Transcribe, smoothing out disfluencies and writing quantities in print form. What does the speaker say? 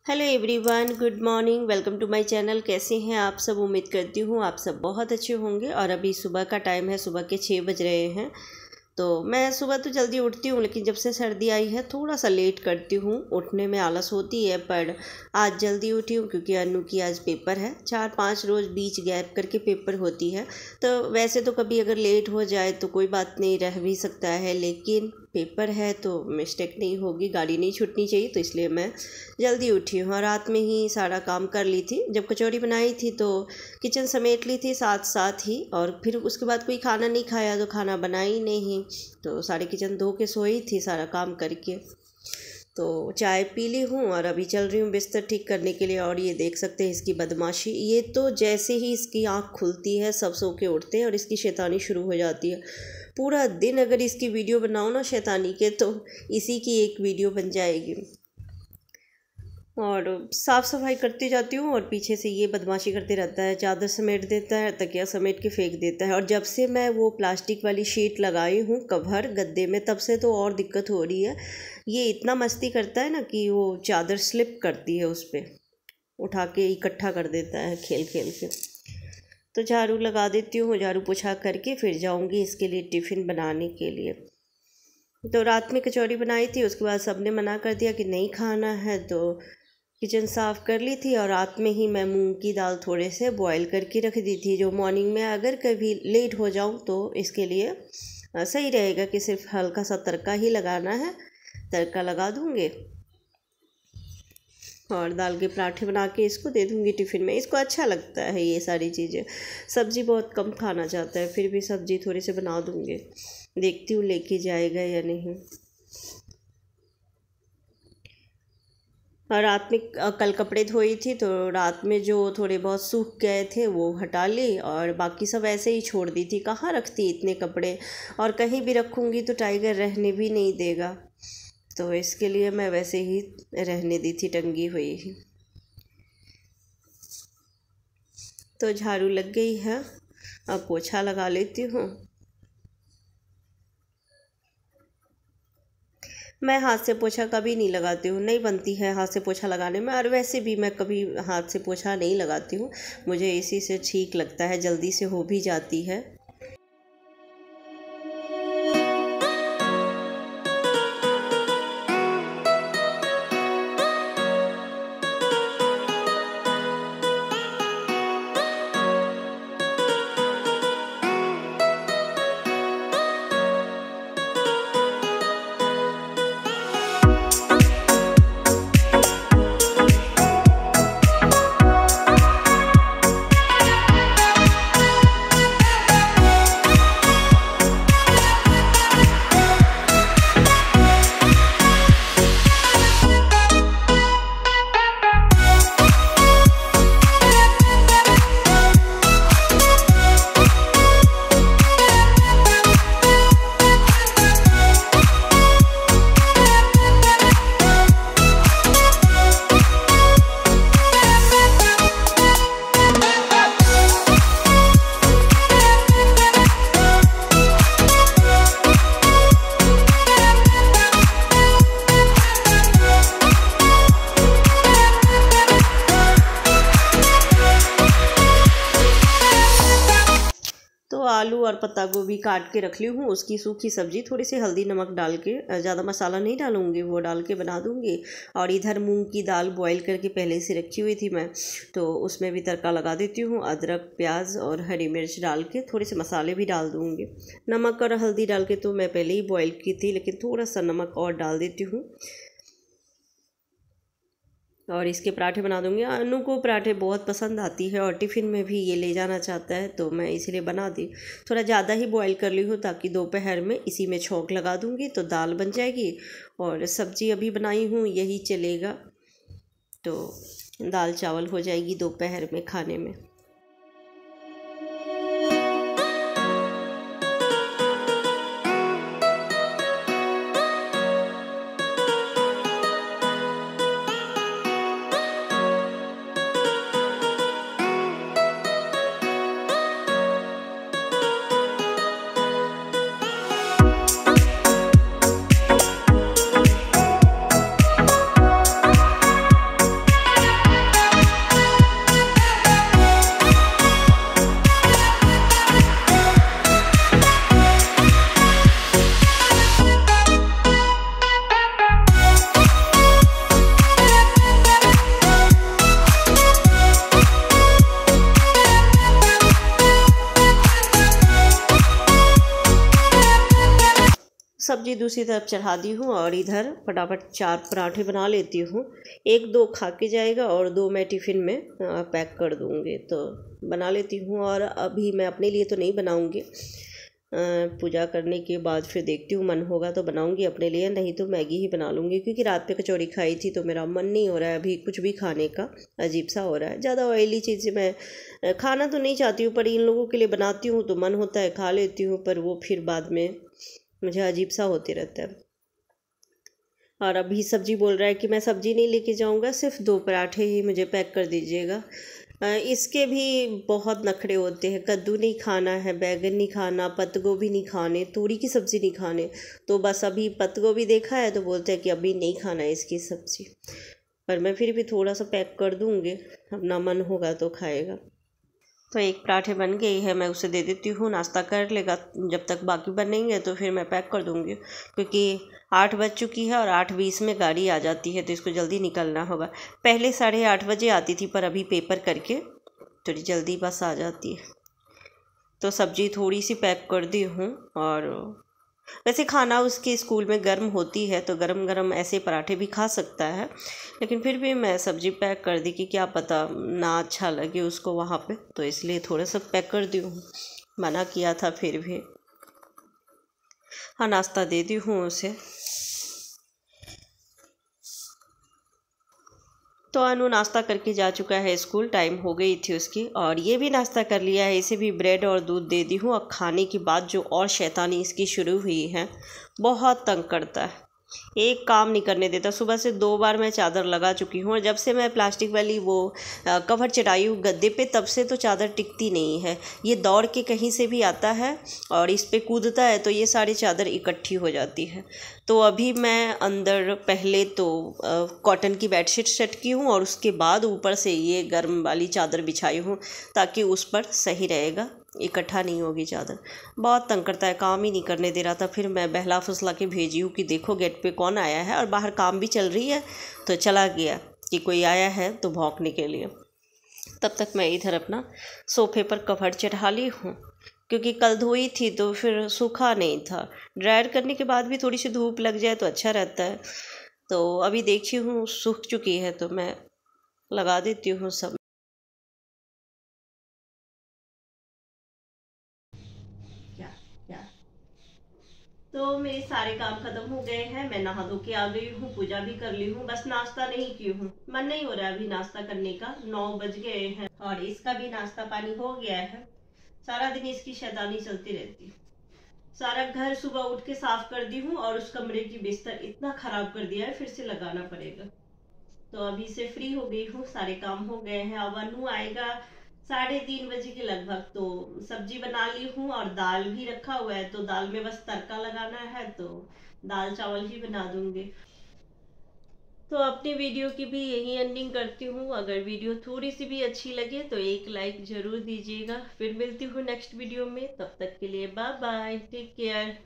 Hello everyone, good morning. Welcome to my channel. कैसे हैं आप सब? उम्मीद करती हूँ आप सब बहुत अच्छे होंगे। और अभी सुबह का टाइम है, सुबह के 6 बज रहे हैं। तो मैं सुबह तो जल्दी उठती हूँ, लेकिन जब से सर्दी आई है थोड़ा सा लेट करती हूँ। उठने में आलस होती है, पर आज जल्दी उठी हूँ क्योंकि अनु की आज पेपर है। 4-5 रोज़ बीच गैप करके पेपर होती है। तो वैसे तो कभी अगर लेट हो जाए तो कोई बात नहीं, रह भी सकता है, लेकिन पेपर है तो मिस्टेक नहीं होगी, गाड़ी नहीं छूटनी चाहिए। तो इसलिए मैं जल्दी उठी हूँ और रात में ही सारा काम कर ली थी। जब कचौड़ी बनाई थी तो किचन समेट ली थी साथ साथ ही, और फिर उसके बाद कोई खाना नहीं खाया तो खाना बनाई नहीं। तो सारे किचन धो के सोई थी सारा काम करके। तो चाय पी ली हूँ और अभी चल रही हूँ बिस्तर ठीक करने के लिए। और ये देख सकते हैं इसकी बदमाशी। ये तो जैसे ही इसकी आँख खुलती है सब सो के उठते हैं और इसकी शैतानी शुरू हो जाती है। पूरा दिन अगर इसकी वीडियो बनाओ ना शैतानी के, तो इसी की एक वीडियो बन जाएगी। और साफ़ सफाई करती जाती हूँ और पीछे से ये बदमाशी करते रहता है। चादर समेट देता है, तकिया समेट के फेंक देता है। और जब से मैं वो प्लास्टिक वाली शीट लगाई हूँ कवर गद्दे में, तब से तो और दिक्कत हो रही है। ये इतना मस्ती करता है ना कि वो चादर स्लिप करती है, उस पर उठा के इकट्ठा कर देता है खेल खेल के। तो झाड़ू लगा देती हूँ, झाड़ू पोछा करके फिर जाऊँगी इसके लिए टिफ़िन बनाने के लिए। तो रात में कचौड़ी बनाई थी, उसके बाद सबने मना कर दिया कि नहीं खाना है, तो किचन साफ़ कर ली थी। और रात में ही मैं मूंग की दाल थोड़े से बॉईल करके रख दी थी, जो मॉर्निंग में अगर कभी लेट हो जाऊं तो इसके लिए सही रहेगा कि सिर्फ हल्का सा तड़का ही लगाना है। तड़का लगा दूँगी और दाल के पराठे बना के इसको दे दूँगी टिफ़िन में। इसको अच्छा लगता है ये सारी चीज़ें। सब्ज़ी बहुत कम खाना चाहता है, फिर भी सब्ज़ी थोड़ी सी बना दूँगी। देखती हूँ लेके जाएगा या नहीं। और रात में कल कपड़े धोई थी, तो रात में जो थोड़े बहुत सूख गए थे वो हटा ली और बाकी सब ऐसे ही छोड़ दी थी। कहाँ रखती इतने कपड़े, और कहीं भी रखूँगी तो टाइगर रहने भी नहीं देगा। तो इसके लिए मैं वैसे ही रहने दी थी, टंगी हुई ही। तो झाड़ू लग गई है, अब पोछा लगा लेती हूँ। मैं हाथ से पोछा कभी नहीं लगाती हूँ, नहीं बनती है हाथ से पोछा लगाने में। और वैसे भी मैं कभी हाथ से पोछा नहीं लगाती हूँ, मुझे इसी से ठीक लगता है, जल्दी से हो भी जाती है। तो आलू और पत्ता गोभी काट के रख ली हूँ, उसकी सूखी सब्जी थोड़ी सी हल्दी नमक डाल के, ज़्यादा मसाला नहीं डालूँगी, वो डाल के बना दूँगी। और इधर मूंग की दाल बॉईल करके पहले से रखी हुई थी मैं, तो उसमें भी तड़का लगा देती हूँ। अदरक प्याज और हरी मिर्च डाल के थोड़े से मसाले भी डाल दूँगी। नमक और हल्दी डाल के तो मैं पहले ही बॉईल की थी, लेकिन थोड़ा सा नमक और डाल देती हूँ। और इसके पराठे बना दूँगी। अनु को पराठे बहुत पसंद आती है और टिफ़िन में भी ये ले जाना चाहता है, तो मैं इसीलिए बना दी। थोड़ा ज़्यादा ही बॉईल कर ली हूँ ताकि दोपहर में इसी में छौंक लगा दूँगी तो दाल बन जाएगी। और सब्ज़ी अभी बनाई हूँ, यही चलेगा, तो दाल चावल हो जाएगी दोपहर में खाने में। सब्ज़ी दूसरी तरफ चढ़ा दी हूँ और इधर फटाफट 4 पराठे बना लेती हूँ। 1-2 खा के जाएगा और 2 मैं टिफ़िन में पैक कर दूँगी। तो बना लेती हूँ और अभी मैं अपने लिए तो नहीं बनाऊँगी, पूजा करने के बाद फिर देखती हूँ, मन होगा तो बनाऊँगी अपने लिए, नहीं तो मैगी ही बना लूँगी। क्योंकि रात पे कचौड़ी खाई थी तो मेरा मन नहीं हो रहा है अभी कुछ भी खाने का, अजीब सा हो रहा है। ज़्यादा ऑयली चीज़ें मैं खाना तो नहीं चाहती हूँ, पर इन लोगों के लिए बनाती हूँ तो मन होता है खा लेती हूँ, पर वो फिर बाद में मुझे अजीब सा होते रहता है। और अभी सब्जी बोल रहा है कि मैं सब्जी नहीं लेके जाऊँगा, सिर्फ 2 पराठे ही मुझे पैक कर दीजिएगा। इसके भी बहुत नखरे होते हैं, कद्दू नहीं खाना है, बैगन नहीं खाना, पत्ता गोभी नहीं खाने, तोरी की सब्ज़ी नहीं खाने। तो बस अभी पत्ता गोभी देखा है तो बोलते हैं कि अभी नहीं खाना है इसकी सब्ज़ी, पर मैं फिर भी थोड़ा सा पैक कर दूँगी, अपना मन होगा तो खाएगा। तो 1 पराठे बन गई है, मैं उसे दे देती हूँ, नाश्ता कर लेगा। जब तक बाकी बनेंगे तो फिर मैं पैक कर दूँगी, क्योंकि 8 बज चुकी है और 8:20 में गाड़ी आ जाती है तो इसको जल्दी निकलना होगा। पहले 8:30 बजे आती थी, पर अभी पेपर करके थोड़ी जल्दी बस आ जाती है। तो सब्ज़ी थोड़ी सी पैक कर दी हूँ। और वैसे खाना उसके स्कूल में गर्म होती है तो गरम गरम ऐसे पराठे भी खा सकता है, लेकिन फिर भी मैं सब्ज़ी पैक कर दी कि क्या पता ना अच्छा लगे उसको वहाँ पे, तो इसलिए थोड़ा सा पैक कर दी हूँ। मना किया था फिर भी। हाँ, नाश्ता दे दी हूँ उसे। तो अनु नाश्ता करके जा चुका है स्कूल, टाइम हो गई थी उसकी, और ये भी नाश्ता कर लिया है। इसे भी ब्रेड और दूध दे दी हूँ। और खाने के बाद जो और शैतानी इसकी शुरू हुई है, बहुत तंग करता है, एक काम नहीं करने देता। सुबह से 2 बार मैं चादर लगा चुकी हूँ, और जब से मैं प्लास्टिक वाली वो कवर चढ़ाई हूँ गद्दे पे, तब से तो चादर टिकती नहीं है। ये दौड़ के कहीं से भी आता है और इस पे कूदता है तो ये सारी चादर इकट्ठी हो जाती है। तो अभी मैं अंदर पहले तो कॉटन की बेडशीट सेट की हूँ और उसके बाद ऊपर से ये गर्म वाली चादर बिछाई हूँ, ताकि उस पर सही रहेगा, इकट्ठा नहीं होगी चादर। बहुत तंग करता है, काम ही नहीं करने दे रहा था। फिर मैं बहला फुसला के भेजी हूँ कि देखो गेट पे कौन आया है, और बाहर काम भी चल रही है तो चला गया कि कोई आया है तो भौंकने के लिए। तब तक मैं इधर अपना सोफे पर कवर चढ़ा ली हूँ, क्योंकि कल धोई थी तो फिर सूखा नहीं था। ड्रायर करने के बाद भी थोड़ी सी धूप लग जाए तो अच्छा रहता है। तो अभी देखी हूँ सूख चुकी है तो मैं लगा देती हूँ सब। क्या क्या तो मेरे सारे काम खत्म हो गए हैं, मैं नहा धो के आ गई हूँ, पूजा भी कर ली हूँ, बस नाश्ता नहीं की हूँ, मन नहीं हो रहा अभी नाश्ता करने का। 9 बज गए हैं और इसका भी नाश्ता पानी हो गया है। सारा दिन इसकी शैतानी चलती रहती है। सारा घर सुबह उठ के साफ कर दी हूँ, और उस कमरे की बिस्तर इतना खराब कर दिया है, फिर से लगाना पड़ेगा। तो अभी से फ्री हो गई हूँ, सारे काम हो गए हैं। अब अनु आएगा 3:30 बजे के लगभग, तो सब्जी बना ली हूँ और दाल भी रखा हुआ है, तो दाल में बस तड़का लगाना है, तो दाल चावल ही बना दूंगी। तो अपनी वीडियो की भी यही एंडिंग करती हूँ। अगर वीडियो थोड़ी सी भी अच्छी लगे तो एक लाइक जरूर दीजिएगा। फिर मिलती हूँ नेक्स्ट वीडियो में, तब तक के लिए बाय बाय, टेक केयर।